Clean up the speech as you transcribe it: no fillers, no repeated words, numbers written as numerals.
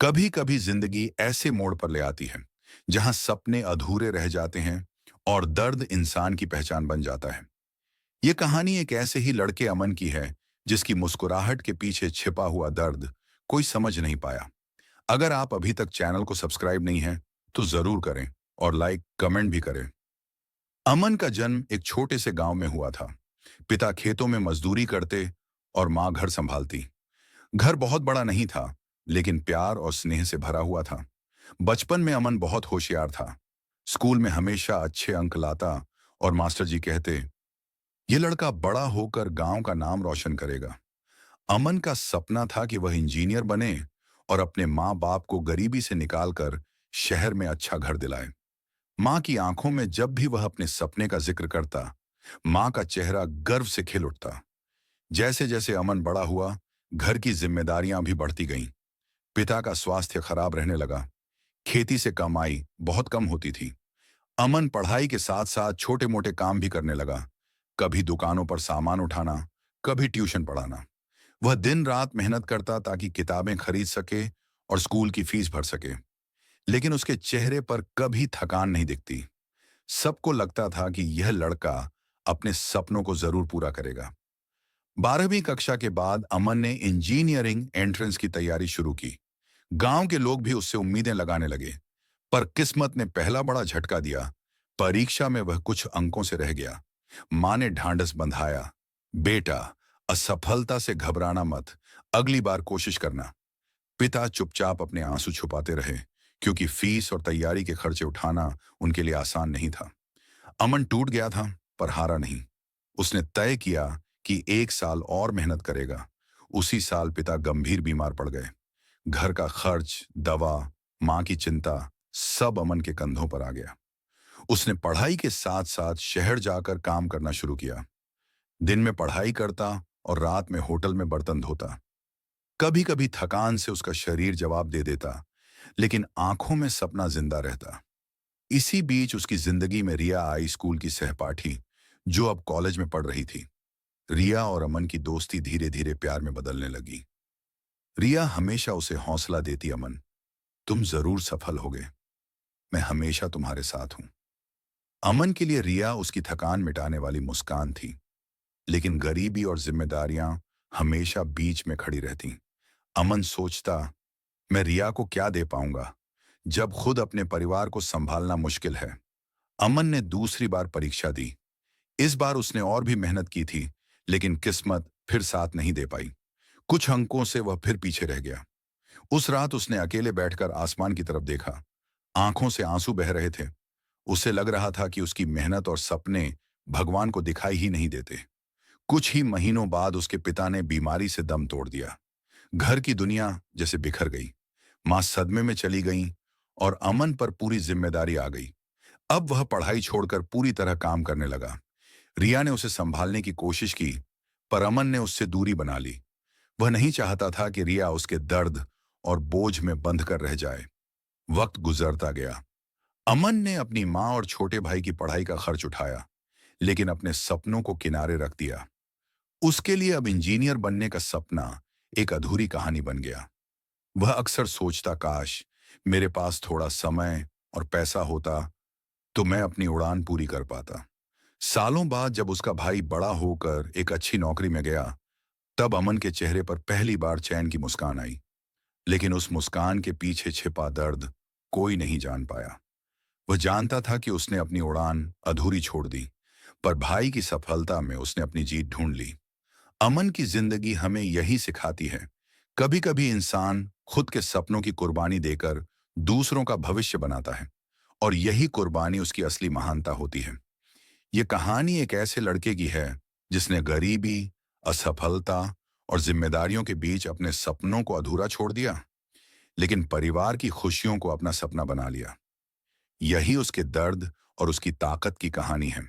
कभी कभी जिंदगी ऐसे मोड़ पर ले आती है जहां सपने अधूरे रह जाते हैं और दर्द इंसान की पहचान बन जाता है। ये कहानी एक ऐसे ही लड़के अमन की है जिसकी मुस्कुराहट के पीछे छिपा हुआ दर्द कोई समझ नहीं पाया। अगर आप अभी तक चैनल को सब्सक्राइब नहीं है तो जरूर करें और लाइक कमेंट भी करें। अमन का जन्म एक छोटे से गांव में हुआ था। पिता खेतों में मजदूरी करते और माँ घर संभालती। घर बहुत बड़ा नहीं था, लेकिन प्यार और स्नेह से भरा हुआ था। बचपन में अमन बहुत होशियार था। स्कूल में हमेशा अच्छे अंक लाता और मास्टर जी कहते, ये लड़का बड़ा होकर गांव का नाम रोशन करेगा। अमन का सपना था कि वह इंजीनियर बने और अपने माँ बाप को गरीबी से निकालकर शहर में अच्छा घर दिलाए। माँ की आंखों में जब भी वह अपने सपने का जिक्र करता, माँ का चेहरा गर्व से खिल उठता। जैसे जैसे अमन बड़ा हुआ, घर की जिम्मेदारियां भी बढ़ती गईं। पिता का स्वास्थ्य खराब रहने लगा। खेती से कमाई बहुत कम होती थी। अमन पढ़ाई के साथ साथ छोटे मोटे काम भी करने लगा। कभी दुकानों पर सामान उठाना, कभी ट्यूशन पढ़ाना। वह दिन रात मेहनत करता ताकि किताबें खरीद सके और स्कूल की फीस भर सके। लेकिन उसके चेहरे पर कभी थकान नहीं दिखती। सबको लगता था कि यह लड़का अपने सपनों को जरूर पूरा करेगा। 12वीं कक्षा के बाद अमन ने इंजीनियरिंग एंट्रेंस की तैयारी शुरू की। गांव के लोग भी उससे उम्मीदें लगाने लगे, पर किस्मत ने पहला बड़ा झटका दिया। परीक्षा में वह कुछ अंकों से रह गया। मां ने ढांढस बंधाया, बेटा, असफलता से घबराना मत, अगली बार कोशिश करना। पिता चुपचाप अपने आंसू छुपाते रहे, क्योंकि फीस और तैयारी के खर्चे उठाना उनके लिए आसान नहीं था। अमन टूट गया था, पर हारा नहीं। उसने तय किया कि 1 साल और मेहनत करेगा। उसी साल पिता गंभीर बीमार पड़ गए। घर का खर्च, दवा, मां की चिंता, सब अमन के कंधों पर आ गया। उसने पढ़ाई के साथ साथ शहर जाकर काम करना शुरू किया। दिन में पढ़ाई करता और रात में होटल में बर्तन धोता। कभी कभी थकान से उसका शरीर जवाब दे देता, लेकिन आंखों में सपना जिंदा रहता। इसी बीच उसकी जिंदगी में रिया आई, स्कूल की सहपाठी, जो अब कॉलेज में पढ़ रही थी। रिया और अमन की दोस्ती धीरे धीरे प्यार में बदलने लगी। रिया हमेशा उसे हौसला देती, अमन, तुम जरूर सफल होगे, मैं हमेशा तुम्हारे साथ हूं। अमन के लिए रिया उसकी थकान मिटाने वाली मुस्कान थी, लेकिन गरीबी और जिम्मेदारियां हमेशा बीच में खड़ी रहती। अमन सोचता, मैं रिया को क्या दे पाऊंगा जब खुद अपने परिवार को संभालना मुश्किल है। अमन ने दूसरी बार परीक्षा दी। इस बार उसने और भी मेहनत की थी, लेकिन किस्मत फिर साथ नहीं दे पाई। कुछ अंकों से वह फिर पीछे रह गया। उस रात उसने अकेले बैठकर आसमान की तरफ देखा। आंखों से आंसू बह रहे थे। उसे लग रहा था कि उसकी मेहनत और सपने भगवान को दिखाई ही नहीं देते। कुछ ही महीनों बाद उसके पिता ने बीमारी से दम तोड़ दिया। घर की दुनिया जैसे बिखर गई। मां सदमे में चली गई और अमन पर पूरी जिम्मेदारी आ गई। अब वह पढ़ाई छोड़कर पूरी तरह काम करने लगा। रिया ने उसे संभालने की कोशिश की, पर अमन ने उससे दूरी बना ली। वह नहीं चाहता था कि रिया उसके दर्द और बोझ में बंध कर रह जाए। वक्त गुजरता गया। अमन ने अपनी मां और छोटे भाई की पढ़ाई का खर्च उठाया, लेकिन अपने सपनों को किनारे रख दिया। उसके लिए अब इंजीनियर बनने का सपना एक अधूरी कहानी बन गया। वह अक्सर सोचता, काश मेरे पास थोड़ा समय और पैसा होता तो मैं अपनी उड़ान पूरी कर पाता। सालों बाद जब उसका भाई बड़ा होकर एक अच्छी नौकरी में गया, तब अमन के चेहरे पर पहली बार चैन की मुस्कान आई। लेकिन उस मुस्कान के पीछे छिपा दर्द कोई नहीं जान पाया। वह जानता था कि उसने अपनी उड़ान अधूरी छोड़ दी, पर भाई की सफलता में उसने अपनी जीत ढूंढ ली। अमन की जिंदगी हमें यही सिखाती है, कभी कभी इंसान खुद के सपनों की कुर्बानी देकर दूसरों का भविष्य बनाता है, और यही कुर्बानी उसकी असली महानता होती है। ये कहानी एक ऐसे लड़के की है जिसने गरीबी, असफलता और जिम्मेदारियों के बीच अपने सपनों को अधूरा छोड़ दिया, लेकिन परिवार की खुशियों को अपना सपना बना लिया। यही उसके दर्द और उसकी ताकत की कहानी है।